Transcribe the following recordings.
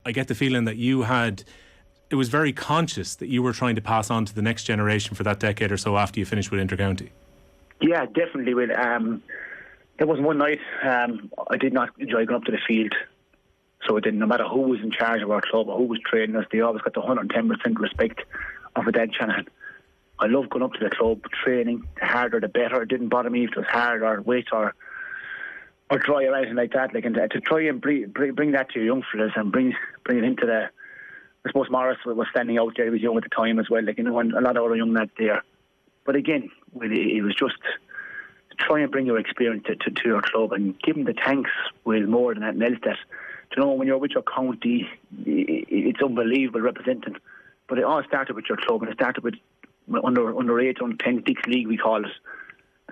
I get the feeling that it was very conscious that you were trying to pass on to the next generation for that decade or so after you finished with Intercounty. Yeah, definitely. There was one night I did not enjoy going up to the field. So it didn't, no matter who was in charge of our club or who was training us, they always got the 110% respect of a Dan Shanahan. I loved going up to the club, training, the harder the better. It didn't bother me if it was hard or wet or dry or anything like that. And to try and bring that to your young fellas and bring it into the... I suppose Morris was standing out there, he was young at the time as well, and a lot of other young lads there. But again, it was just to try and bring your experience to your club and give them the thanks with more than anything else. That, when you're with your county, it's unbelievable representing. But it all started with your club, and it started with under 8, under 10, 6 league, we call it.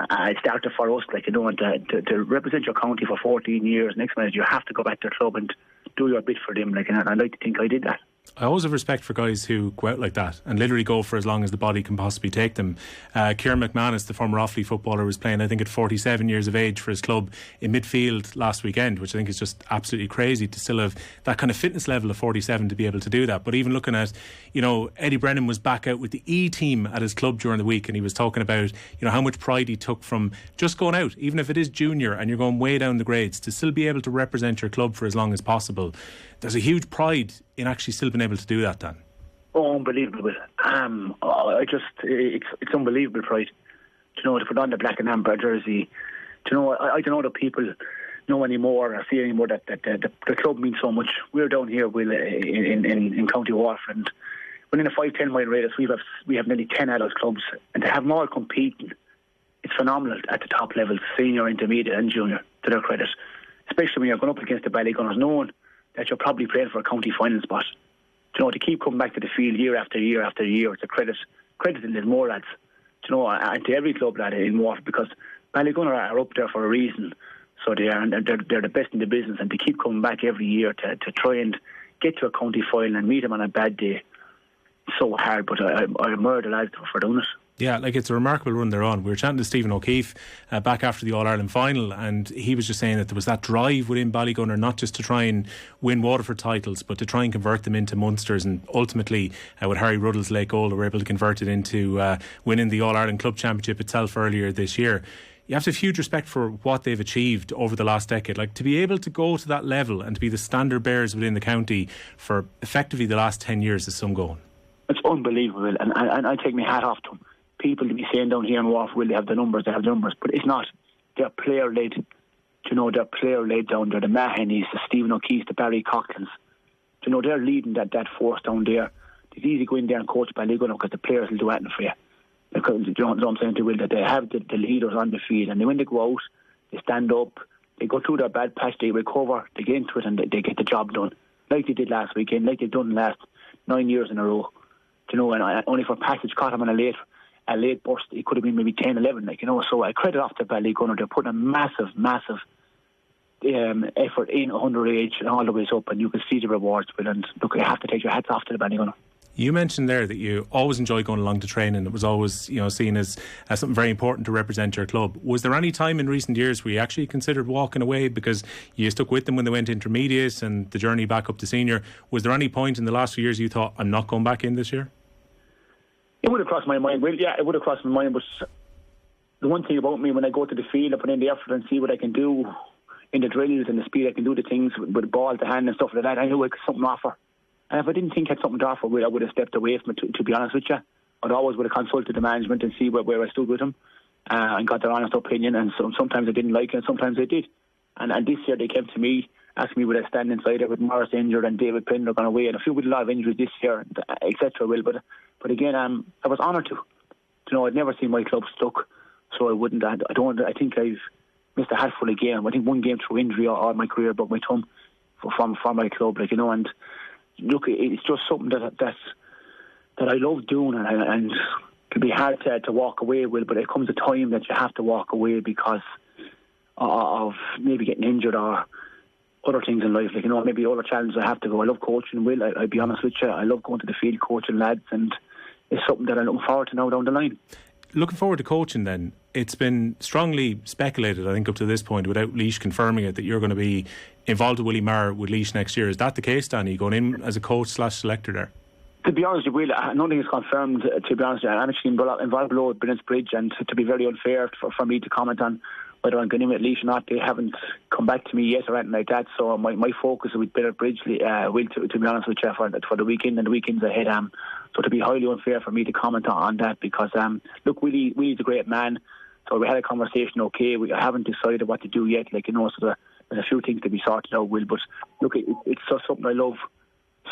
It started for us, to represent your county for 14 years. Next minute, you have to go back to the club and do your bit for them. And I like to think I did that. I always have respect for guys who go out like that and literally go for as long as the body can possibly take them. Kieran McManus, the former Offaly footballer, was playing, I think, at 47 years of age for his club in midfield last weekend, which I think is just absolutely crazy to still have that kind of fitness level of 47 to be able to do that. But even looking at, Eddie Brennan was back out with the E team at his club during the week, and he was talking about, how much pride he took from just going out, even if it is junior and you're going way down the grades, to still be able to represent your club for as long as possible. There's a huge pride in actually still being able to do that, Dan. Oh, unbelievable. It's unbelievable pride. To put on the black and amber jersey. I don't know that people know anymore or see anymore that the club means so much. We're down here in County Waterford. Within a 5-10 mile radius, we have nearly 10 adult clubs, and to have them all competing, it's phenomenal at the top levels, senior, intermediate and junior, to their credit. Especially when you're going up against the Ballygunners, knowing that you're probably playing for a county final spot. To keep coming back to the field year after year after year, it's a credit to Lismore lads. And to every club lad in Waterford, because Ballygunner are up there for a reason. So they are, and they're the best in the business, and to keep coming back every year to try and get to a county final and meet them on a bad day, it's so hard. But I admire the lads for doing it. Yeah, it's a remarkable run they're on. We were chatting to Stephen O'Keefe back after the All-Ireland final, and he was just saying that there was that drive within Ballygunner, not just to try and win Waterford titles, but to try and convert them into Munsters, and ultimately with Harry Ruddle's late goal they were able to convert it into winning the All-Ireland Club Championship itself earlier this year. You have to have huge respect for what they've achieved over the last decade. To be able to go to that level and to be the standard bearers within the county for effectively the last 10 years is some going. It's unbelievable, and I take my hat off to them. People to be saying down here in Waterford, will they have the numbers, but it's not. They're player-led. They're player-led down there. The Mahenies, the Stephen O'Keefe, the Barry Coughlins. They're leading that force down there. It's easy to go in there and coach Ballygunner because the players will do anything for you. Because, you know what I'm saying? They have the leaders on the field, and when they go out, they stand up, they go through their bad patch, they recover, they get into it, and they get the job done. Like they did last weekend, like they've done the last 9 years in a row. And only for passage caught him on a late burst, it could have been maybe 10-11, so I credit off to Ballygunner. They're putting a massive effort in underage and all the way up, and you can see the rewards. And look, you have to take your hats off to the Ballygunner. You mentioned there that you always enjoy going along to training. It was always, seen as something very important to represent your club. Was there any time in recent years where you actually considered walking away because you stuck with them when they went intermediate and the journey back up to senior? Was there any point in the last few years you thought, I'm not going back in this year? It would have crossed my mind. Well, yeah, it would have crossed my mind. But the one thing about me, when I go to the field, I put in the effort and see what I can do in the drills and the speed I can do the things with the ball to hand and stuff like that. I knew I had something to offer. And if I didn't think I had something to offer, I would have stepped away from it, to be honest with you. I'd always would have consulted the management and see where I stood with them and got their honest opinion. And sometimes I didn't like it and sometimes I did. And this year they came to me, asking me would I stand inside it with Morris injured and David Pender gone away and a few with a lot of injuries this year, etc. But again, I was honoured to. I'd never seen my club stuck, so I wouldn't. I think I've missed a hatful of games. I think one game through injury all my career broke my thumb for my club, and look, it's just something that I love doing, and it can be hard to walk away with, but it comes a time that you have to walk away because of maybe getting injured or other things in life, maybe other challenges I have to go. I love coaching, Will. I'll be honest with you. I love going to the field coaching lads, and it's something that I look forward to now down the line. Looking forward to coaching then, it's been strongly speculated, I think up to this point, without Laois confirming it, that you're going to be involved with Willie Maher with Laois next year. Is that the case, Dan? Are you going in as a coach/selector there? To be honest, Will, nothing is confirmed. To be honest, I'm actually involved below at Brennan's Bridge, and to be very unfair for me to comment on whether I'm going in with Laois or not, they haven't come back to me yet or anything like that. So my focus with Brennan's Bridge, Will, to be honest with you, for the weekend and the weekends ahead. So to be highly unfair for me to comment on that, because look, Willie's a great man. So we had a conversation. Okay, we haven't decided what to do yet. So there's a few things to be sorted out, Will. But look, it's just something I love.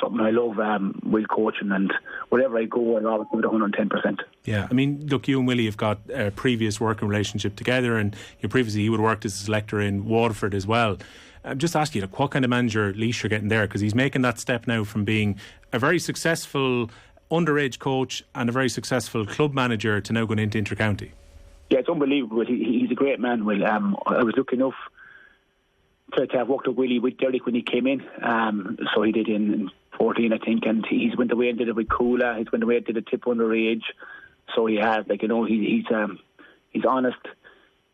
Will coaching, and wherever I go, I'll always give it 110%. Yeah, I mean, look, you and Willie have got a previous working relationship together, and previously you would have worked as a selector in Waterford as well. I'm just asking you, what kind of manager Laois you're getting there, because he's making that step now from being a very successful underage coach and a very successful club manager to now going into intercounty. Yeah, it's unbelievable. He's a great man, Will. I was lucky enough to have worked with Willie with Derek when he came in. So he did in 14, I think, and he's went away and did it with Coola. He's went away and did a tip underage. So he has, he's honest,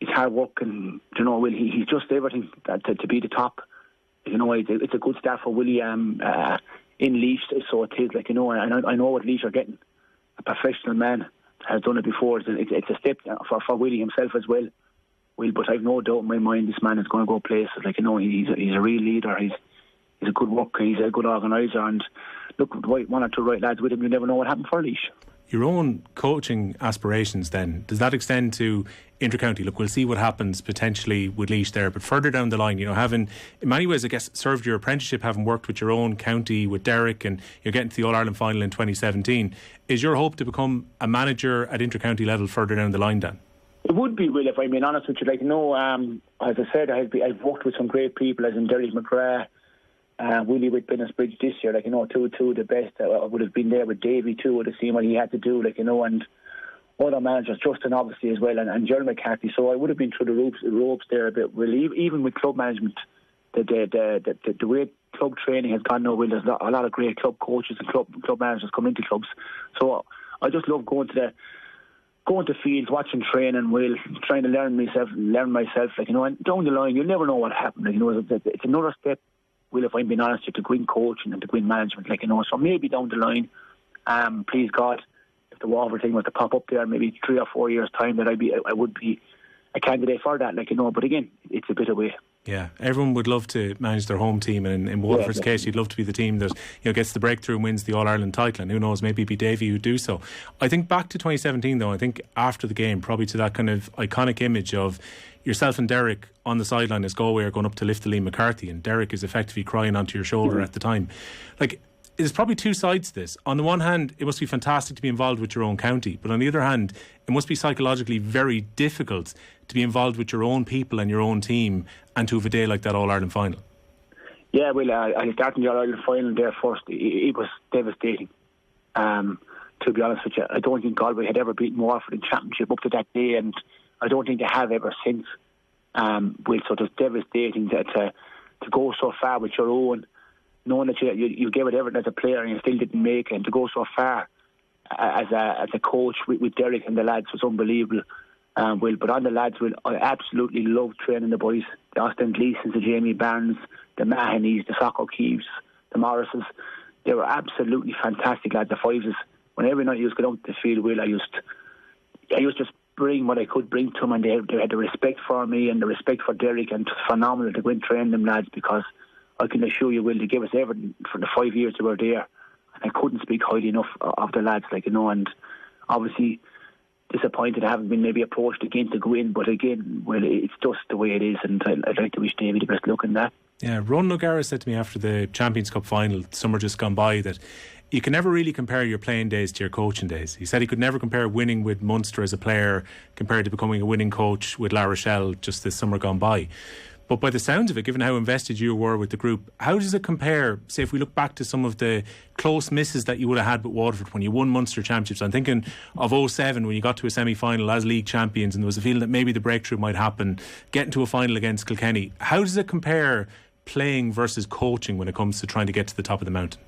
he's hard work, and Will, he's just everything to be the top. It's a good start for Willie in Laois. So it is I know what Laois are getting. A professional man has done it before. It's a step for Willie himself as well. But I've no doubt in my mind this man is going to go places. He's a real leader. He's a good worker. He's a good organiser. And look, one or two right lads with him, you never know what happened for Laois. Your own coaching aspirations then, does that extend to intercounty? Look, we'll see what happens potentially with Laois there, but further down the line, having in many ways, I guess, served your apprenticeship, having worked with your own county with Derek, and you're getting to the All-Ireland final in 2017, is your hope to become a manager at intercounty level further down the line, Dan? It would be, Will, if I'm being honest with you. As I said, I've worked with some great people, as in Derek McGrath, Willie with Brennan Bridge this year. Two of the best. I would have been there with Davy too. Would have seen what he had to do. And other managers, Justin obviously as well, and Gerald McCarthy. So I would have been through the ropes there a bit. Will, even with club management, the way club training has gone now, Will, there's a lot of great club coaches and club managers come into clubs. So I just love going to fields, watching training, Will, trying to learn myself, and down the line, you'll never know what happened. It's another step, Will, if I'm being honest, to go in coaching and to go in management, so maybe down the line, please God, if the Waterford thing was to pop up there, maybe 3 or 4 years' time, that I would be a candidate for that, but again, it's a bit away. Yeah, everyone would love to manage their home team, and in Waterford's case, you'd love to be the team that gets the breakthrough and wins the All-Ireland title, and who knows, maybe it'd be Davy who'd do so. I think back to 2017 though, I think after the game, probably to that kind of iconic image of yourself and Derek on the sideline as Galway are going up to lift the Liam McCarthy, and Derek is effectively crying onto your shoulder at the time. There's probably two sides to this. On the one hand, it must be fantastic to be involved with your own county, but on the other hand, it must be psychologically very difficult to be involved with your own people and your own team and to have a day like that All-Ireland final. Yeah, well, I started in the All-Ireland final there first. It was devastating. To be honest with you, I don't think Galway had ever beaten Waterford in championship up to that day, and I don't think they have ever since. So it was devastating to go so far with your own, knowing that you gave it everything as a player and you still didn't make it, and to go so far as a coach with Derek and the lads was unbelievable. But on the lads, I absolutely loved training the boys, the Austin Gleesons, the Jamie Barnes, the Mahanys, the Sock O'Keefes, the Morrises. They were absolutely fantastic lads, the Fiveses. When every night you used to get out to the field, Will, I used to bring what I could bring to them, and they had the respect for me and the respect for Derek, and it was phenomenal to go and train them lads, because I can assure you, Will, they gave us everything for the 5 years they were there, and I couldn't speak highly enough of the lads, and obviously disappointed I haven't been maybe approached again to go in, but again, well, it's just the way it is, and I'd like to wish Davy the best luck in that. Yeah, Ron O'Gara said to me after the Champions Cup final, summer just gone by, that you can never really compare your playing days to your coaching days. He said he could never compare winning with Munster as a player compared to becoming a winning coach with La Rochelle just this summer gone by. But by the sounds of it, given how invested you were with the group, how does it compare, say, if we look back to some of the close misses that you would have had with Waterford when you won Munster Championships? I'm thinking of 2007 when you got to a semi-final as league champions and there was a feeling that maybe the breakthrough might happen, getting to a final against Kilkenny. How does it compare playing versus coaching when it comes to trying to get to the top of the mountain?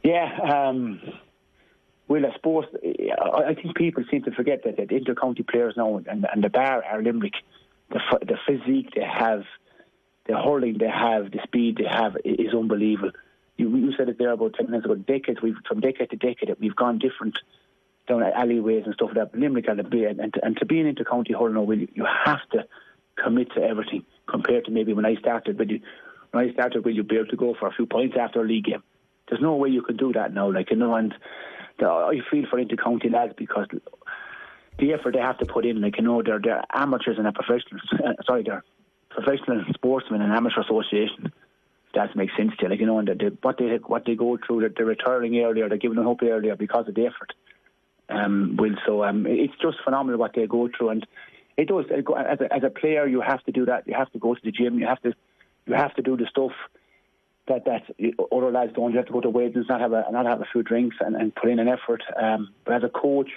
Yeah, well, I suppose I think people seem to forget that the inter-county players now and the bar are Limerick. The physique they have, the hurling they have, the speed they have is unbelievable. You said it there about 10 minutes ago. From decade to decade, we've gone different down alleyways and stuff like that. Limerick and to be an inter-county hurling, you have to commit to everything compared to maybe when I started. Will you be able to go for a few points after a league game? There's no way you can do that now. And I feel for inter-county lads because the effort they have to put in, they're amateurs and they're professionals. They're professional sportsmen and amateur association. That makes sense to you, and what they go through, they're retiring earlier, they're giving up earlier because of the effort. It's just phenomenal what they go through, and it does. As a player, you have to do that. You have to go to the gym. You have to do the stuff that other lads don't. You have to go to weddings, not have a few drinks, and put in an effort. But as a coach,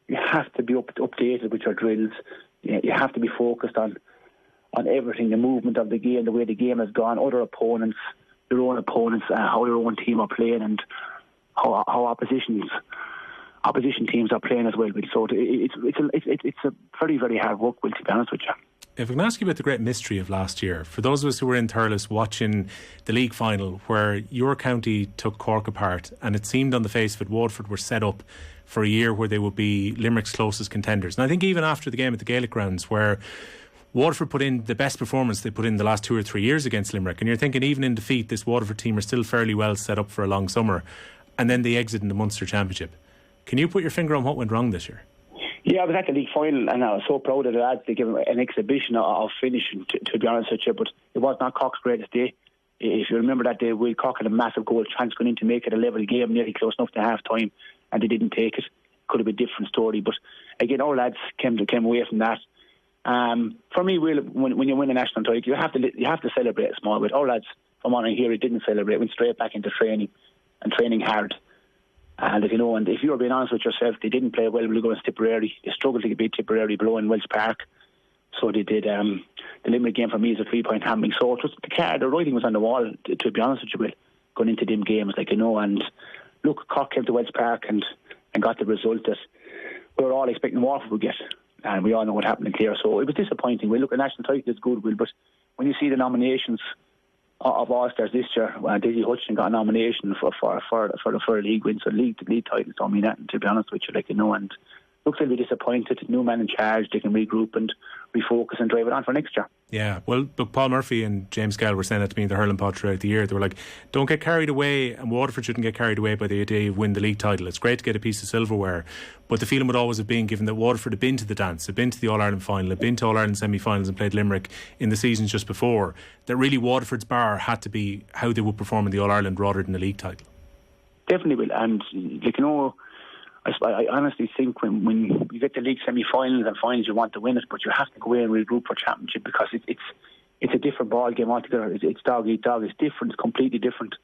you have to be updated with your drills. You have to be focused on everything, the movement of the game, the way the game has gone, other opponents, your own opponents, how your own team are playing, and how opposition teams are playing as well. So it's a very, very hard work, Will, to be honest with you. If I can ask you about the great mystery of last year, for those of us who were in Thurles watching the league final where your county took Cork apart, and it seemed on the face of it Waterford were set up for a year where they would be Limerick's closest contenders. And I think even after the game at the Gaelic grounds, where Waterford put in the best performance they put in the last 2 or 3 years against Limerick, and you're thinking even in defeat this Waterford team are still fairly well set up for a long summer, and then they exit in the Munster Championship. Can you put your finger on what went wrong this year? Yeah, I was at the league final and I was so proud of the lads. They gave an exhibition of finishing, to be honest with you, but it was not Cork's greatest day. If you remember that day, Will Cork had a massive goal chance going in to make it a level game, nearly close enough to half time, and they didn't take it. Could have been a different story, but again, our lads came away from that. For me, Will, when you win a national title, you have to celebrate a small bit. Our lads, from what I hear, it didn't celebrate. Went straight back into training and training hard. And if you were being honest with yourself, they didn't play well. We'll go to Tipperary. They struggled to beat Tipperary below in Welsh Park. So they did. The Limerick game for me is a 3-point handling. So it was the writing was on the wall. To be honest with you, Will, going into them games, And look, Cork came to Welsh Park and got the result that we were all expecting Waterford would get. And we all know what happened in Clare. So it was disappointing. Well, look, a national title is good, Will, but when you see the nominations of All-Stars this year, Dizzy Hutchinson got a nomination for a league win, so league titles don't mean that, to be honest with you, and looks they'll be disappointed. New man in charge, they can regroup and refocus and drive it on for next year. Yeah, well, look, Paul Murphy and James Gall were saying that to me in the hurling pod throughout the year. They were like, don't get carried away, and Waterford shouldn't get carried away by the idea of win the league title. It's great to get a piece of silverware, but the feeling would always have been, given that Waterford had been to the dance, had been to the All-Ireland final, had been to All-Ireland semi-finals and played Limerick in the seasons just before, that really Waterford's bar had to be how they would perform in the All-Ireland rather than the league title. Definitely will, and I honestly think when you get the league semi-finals and finals, you want to win it, but you have to go away and regroup for championship because it's a different ball game altogether. It's dog eat dog. It's different. It's completely different,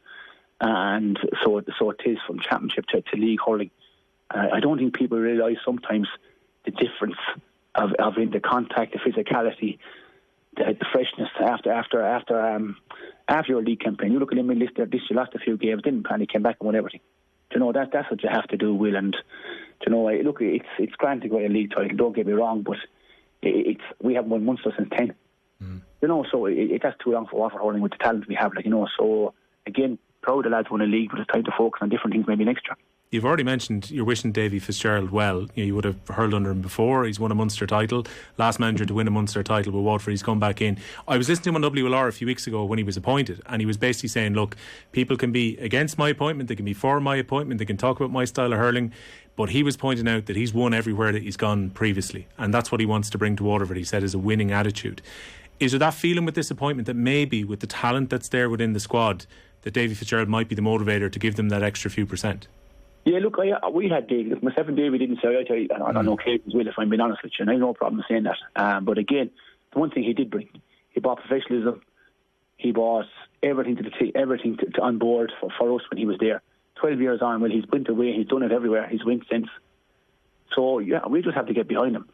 and so it is from championship to league hurling. I don't think people realise sometimes the difference of the contact, the physicality, the freshness after your league campaign. You look at them in list there. This you lost a few games, didn't panic, came back and won everything. That's what you have to do, Will. And look, it's grand to go a league title. Don't get me wrong, but we haven't won Munster since 10. So that's too long for Waterford hurling with the talent we have. So again, proud the lads won a league, but it's time to focus on different things maybe next year. You've already mentioned you're wishing Davy Fitzgerald well. You would have hurled under him before. He's won a Munster title. Last manager to win a Munster title with Waterford. He's come back in. I was listening to him on WLR a few weeks ago when he was appointed, and he was basically saying, look, people can be against my appointment, they can be for my appointment, they can talk about my style of hurling, but he was pointing out that he's won everywhere that he's gone previously, and that's what he wants to bring to Waterford. He said is a winning attitude. Is there that feeling with this appointment that maybe with the talent that's there within the squad that Davy Fitzgerald might be the motivator to give them that extra few percent? Yeah, look, we had Davy. Myself and Davy didn't say on occasions, Will, if I'm being honest with you, and I have no problem saying that. But again, the one thing he did bring, he brought professionalism. He brought everything to the team, everything to on board for us when he was there. 12 years on, well, he's went away, he's done it everywhere, he's went since. So yeah, we just have to get behind him.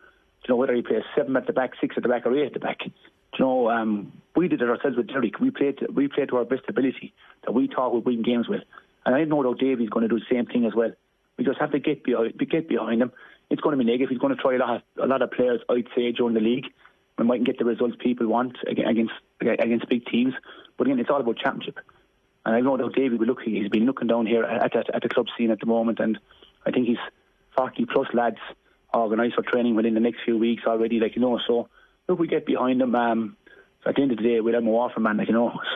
Whether he plays 7 at the back, 6 at the back, or 8 at the back. We did it ourselves with Derek. We played to our best ability that we thought we'd win games with. And I know that Davy's going to do the same thing as well. We just have to get behind him. It's going to be negative. He's going to try a lot of players, I'd say, during the league. we mightn't get the results people want against big teams. But again, it's all about championship. And I know that Davy, he's been looking down here at the club scene at the moment, and I think he's 40 plus lads organised for training within the next few weeks already, so look, we get behind them. So at the end of the day, we'll have a Waterford man,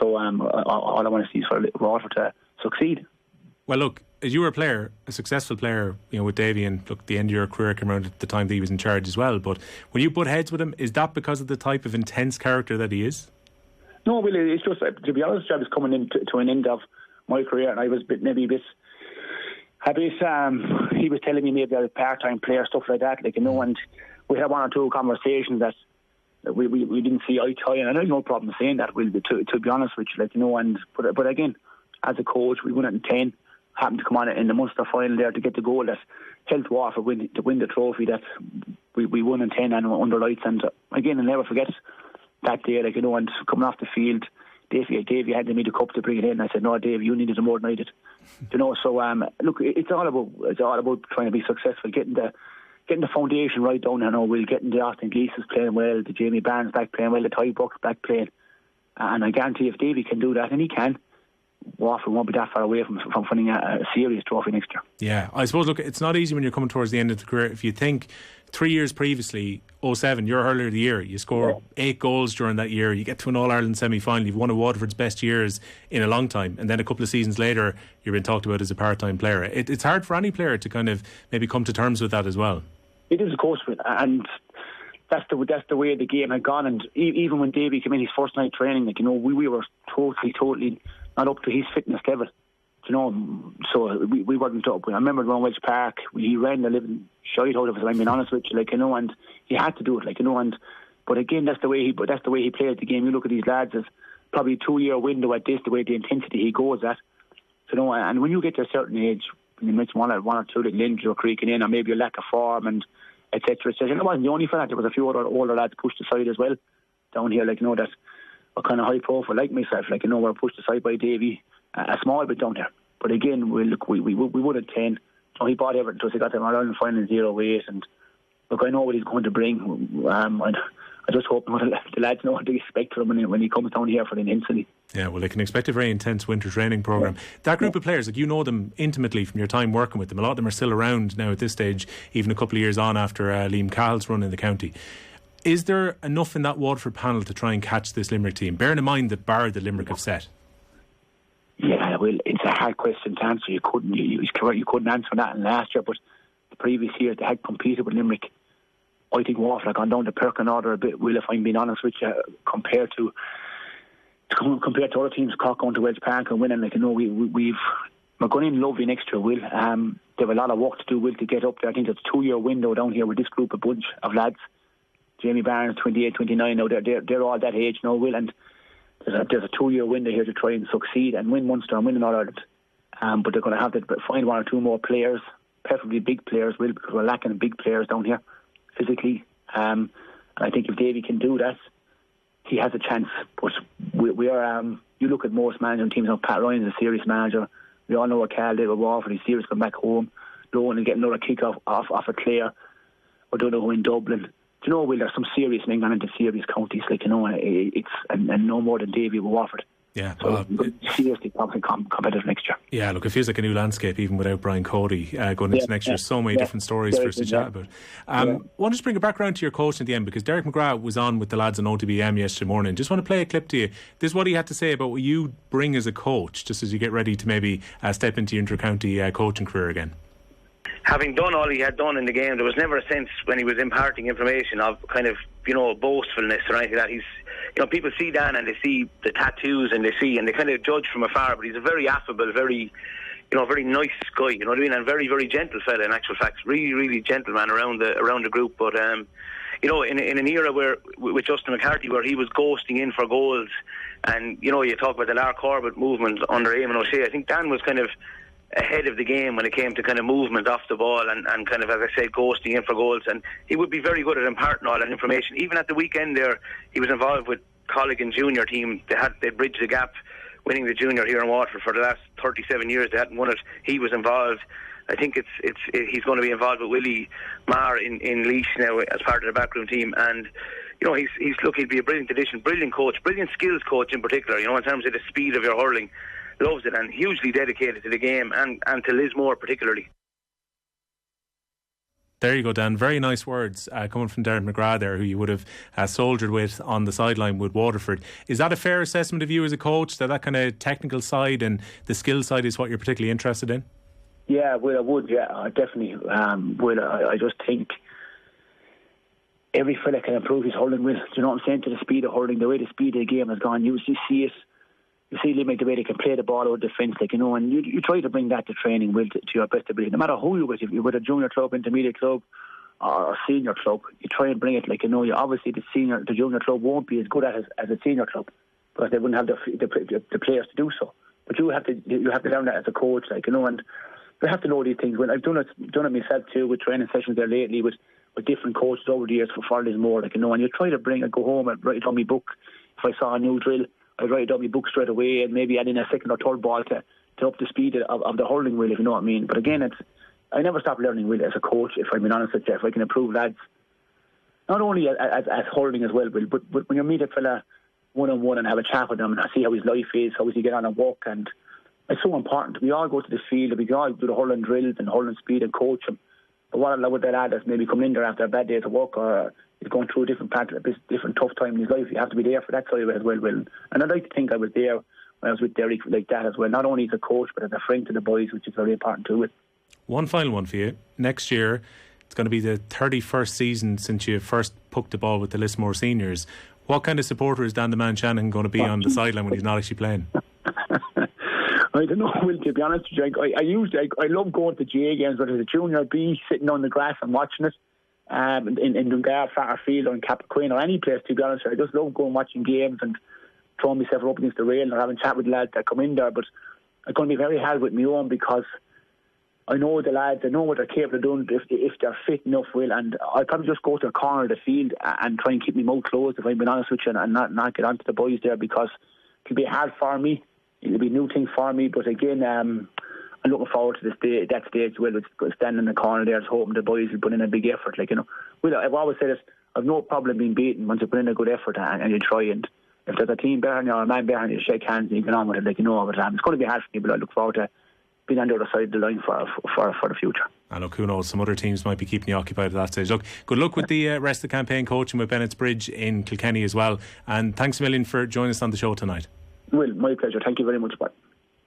so all I want to see is for Waterford to succeed. Well, look, as you were a player, a successful player, with Davy, and look, the end of your career came around at the time that he was in charge as well, but when you butt heads with him, is that because of the type of intense character that he is? No, really, it's just, to be honest, I was coming into an end of my career, and I was maybe a bit, he was telling me maybe I was a part-time player, stuff like that, and we had one or two conversations that we didn't see eye to eye, and I have no problem saying that, to be honest with you, but again, as a coach, we won it in 10, happened to come on in the Munster final there to get the goal that helped Waterford to win the trophy that we won in 10 and under lights, and again, I'll never forget that day, and coming off the field, Davey had me the cup to bring it in. I said, no, Dave, you needed it more than I did. So look, it's all about trying to be successful, getting the foundation right down. We're getting the Austin Gleesons playing well, the Jamie Barnes back playing well, the Ty Bucks back playing, and I guarantee if Davey can do that, and he can, Waterford won't be that far away from winning a serious trophy next year. Yeah, I suppose, look, it's not easy when you're coming towards the end of the career. If you think 3 years previously, 2007, you're hurler of the year, you score 8 goals during that year, you get to an All-Ireland semi-final, you've one of Waterford's best years in a long time, and then a couple of seasons later you're being talked about as a part-time player. It's hard for any player to kind of maybe come to terms with that as well. It is, of course, and that's the way the game had gone. And even when Davy came in his first night training, we were totally not up to his fitness level. So we weren't up. I remember going to Welsh Park. He ran the living shite out of us, I'm being honest with you, and he had to do it, but again, that's the way he plays the game. You look at these lads, as probably a 2-year window at this, the way the intensity he goes at. And when you get to a certain age, when you mention one or two little injuries or creaking in, or maybe a lack of form, and etc. And it wasn't the only for that. There was a few other older lads pushed aside as well down here, that were kind of high profile, like myself, were pushed aside by Davy a small bit down there. But again, we would have 10. He bought everything to us. He got them around final 0-8, and look, I know what he's going to bring. I just hope the lads know what to expect from him when he comes down here for the intensity. Yeah, well, they can expect a very intense winter training programme. That group of players, you know them intimately from your time working with them. A lot of them are still around now at this stage, even a couple of years on after Liam Cahill's run in the county. Is there enough in that Waterford panel to try and catch this Limerick team, bearing in mind that bar the Limerick have set? Yeah, well, it's a hard question to answer. You couldn't answer that in last year, but the previous year they had competed with Limerick. I think Waterford have gone down the pecking order a bit, Will, if I'm being honest with you, compared to other teams. Cork going to Welsh Park and winning, we're going in lovely next year, Will. They have a lot of work to do, Will, to get up there. I think it's a 2-year window down here with this group of bunch of lads. Jamie Barnes, 28, 29 now, they're all that age now, Will, and there's a 2-year window here to try and succeed and win Munster and win an All-Ireland. But they're going to have to find one or two more players, preferably big players, Will, because we're lacking big players down here physically. And I think if Davy can do that, he has a chance. But we are, you look at most management teams, Pat Ryan's a serious manager. We all know what Carl did with Waterford. He's serious coming back home. Loan and get another kick off a Clare. I don't know who in Dublin. Do you know, Will, there's some serious men going into serious counties, it's and no more than Davy with Waterford. Yeah, so seriously competitive next year. Yeah, look, it feels like a new landscape even without Brian Cody going into next year. So many different stories for us to chat about. I want to just bring it back around to your coach at the end, because Derek McGrath was on with the lads on OTB AM yesterday morning. Just want to play a clip to you. This is what he had to say about what you bring as a coach, just as you get ready to maybe step into your inter-county coaching career again. Having done all he had done in the game, there was never a sense when he was imparting information of kind of, boastfulness or anything like that. He's, people see Dan and they see the tattoos and they kind of judge from afar, but he's a very affable, very nice guy, you know what I mean, and very, very gentle fella in actual fact. Really, really gentle man around the group. But, in an era where, with Justin McCarthy, where he was ghosting in for goals, and, you talk about the Lark Corbett movement under Eamon O'Shea, I think Dan was kind of ahead of the game when it came to kind of movement off the ball and kind of, as I said, ghosting in for goals, and he would be very good at imparting all that information. Even at the weekend there, he was involved with Colligan junior team. They bridged the gap, winning the junior here in Waterford for the last 37 years. They hadn't won it. He was involved. I think he's going to be involved with Willie Maher in Laois now as part of the backroom team, and you know, he'll be a brilliant addition, brilliant coach, brilliant skills coach in particular, you know, in terms of the speed of your hurling. Loves it and hugely dedicated to the game and to Lismore particularly. There you go, Dan. Very nice words coming from Derek McGrath there, who you would have soldiered with on the sideline with Waterford. Is that a fair assessment of you as a coach, that kind of technical side and the skill side is what you're particularly interested in? Yeah, well, I would. Yeah, I definitely would. I just think every fella can improve his hurling with. Do you know what I'm saying? To the speed of hurling, the way the speed of the game has gone, you see it. You see Limerick, the way they can play the ball out of defence, like, you know, and you try to bring that to training, Will, to your best ability. No matter who you're with, if you're with a junior club, intermediate club, or senior club, you try and bring it, like, you know, obviously the junior club won't be as good at it as a senior club because they wouldn't have the players to do so. But you have to learn that as a coach, like, you know, and you have to know these things. Well, I've done it myself too with training sessions there lately with different coaches over the years for Lismore, like, you know, and you try to go home and write on my book. If I saw a new drill, I'd write down my book straight away and maybe add in a second or third ball to up the speed of the hurling, Will, if you know what I mean. But again, I never stop learning, Will, as a coach, if I'm being honest with you. If I can improve lads, not only as hurling as well, Will, but when you meet a fella one-on-one and have a chat with them and see how his life is, how does he get on and walk, and it's so important. We all go to the field, we all do the hurling drills and hurling speed and coach them. But what I love with that lad that's maybe coming in there after a bad day to work or he's going through a different tough time in his life, you have to be there for that side of it as well, Will. And I'd like to think I was there when I was with Derek like that as well, not only as a coach but as a friend to the boys, which is very important too. One final one for you. Next year, it's going to be the 31st season since you first poked the ball with the Lismore seniors. What kind of supporter is Dan the Man Shanahan going to be on the sideline when he's not actually playing? I don't know, Will, to be honest with you. I love going to GAA games, whether it's a junior B, sitting on the grass and watching it in Dungar, Waterford or in Cappoquin or any place, to be honest. I just love going watching games and throwing myself up against the rail and having a chat with the lads that come in there. But I'm going to be very hard with my own because I know the lads, I know what they're capable of doing if they're fit enough, Will, and I'll probably just go to a corner of the field and try and keep my mouth closed, if I'm being honest with you, and not get onto the boys there because it'll be hard for me. It'll be a new thing for me, but again, I'm looking forward to that stage, Will, standing in the corner there, hoping the boys will put in a big effort. Like, you know, Will, I've always said this, I've no problem being beaten once you put in a good effort and you try, and if there's a team behind you or a man behind you, you shake hands and you get on with it, like, you know, but it's going to be hard for me, but I look forward to being on the other side of the line for the future. And look, who knows, some other teams might be keeping you occupied at that stage. Look, good luck with the rest of the campaign coaching with Bennett's Bridge in Kilkenny as well, and thanks a million for joining us on the show tonight. Will, my pleasure. Thank you very much, bye.